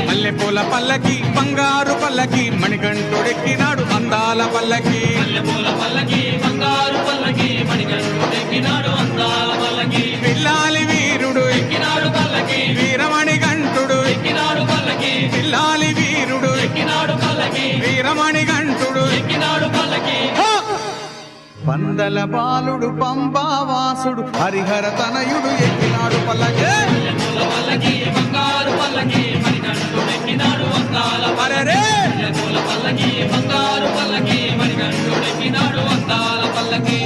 మల్లెపూల పల్లకి బంగారు పల్లకి మణికంఠుడెక్కినాడు అందాల పల్లకి మల్లెపూల పల్లకి బంగారు పల్లకి మణికంఠుడెక్కినాడు అందాల పల్లకి పిల్లాలి వీరుడు ఎక్కినాడు పల్లకి వీరమణి గంటుడు ఎక్కినాడు పల్లకి పిల్లాలి వీరుడు ఎక్కినాడు పల్లకి వీరమణి గంటుడు ఎక్కినాడు పల్లకి పందల బాలుడు పంబావాసుడు హరిహర తనయుడు ఎక్కినాడు పల్లకి బంగారు పల్లకి మణికంఠుడు ఎక్కినాడు అందాల పల్లకి బంగారు పల్లకి మణికంఠుడు ఎక్కినాడు అందాల పల్లకి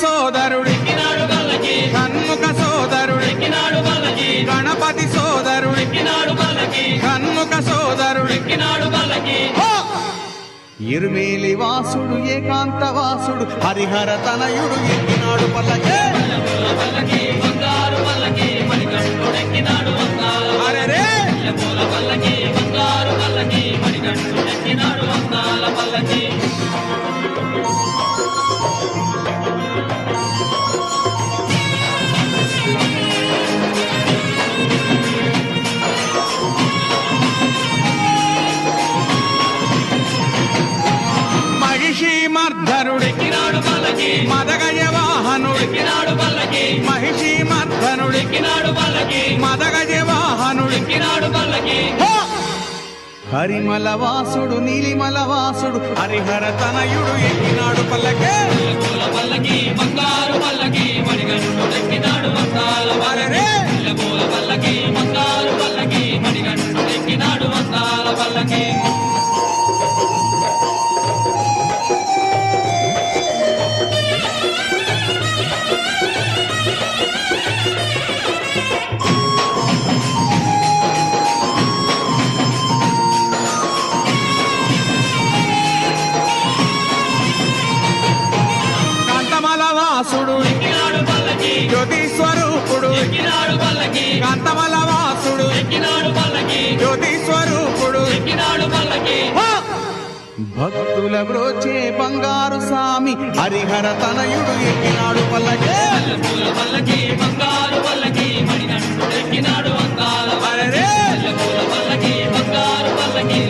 సోదరుడు షణ్ముఖ సోదరుడు గణపతి సోదరుడు షణ్ముఖ సోదరుడు ఇరుమేలి వాసుడు ఏకాంత వాసుడు హరిహర తనయుడు ఎక్కినాడు పల్లకి అరెరే మర్ధనుడెక్కినాడు పల్లకి మదగజ వాహనుడెక్కినాడు పల్లకి మహిషి మర్ధనుడెక్కినాడు పల్లకి మదగజ వాహనుడెక్కినాడు పల్లకి హరిమల వాసుడు నీలిమల వాసుడు హరిహర తనయుడు ఎక్కినాడు పల్లకి పల్లకి బంగారు పల్లకి మణికంఠుడెక్కినాడు అందాల పల్లకి బంగారు పల్లకి మణికంఠుడెక్కినాడు అందాల పల్లకి వాసుడు జ్యోతి స్వరూపుడు కాంతమల వాసుడు జ్యోతి స్వరూపుడు భక్తుల బ్రోచే బంగారు స్వామి హరిహర తనయుడు ఎక్కినాడు పల్లకి బంగారు పల్లకి మణికంఠుడెక్కినాడు అందాల పల్లకి బంగారు పల్లకి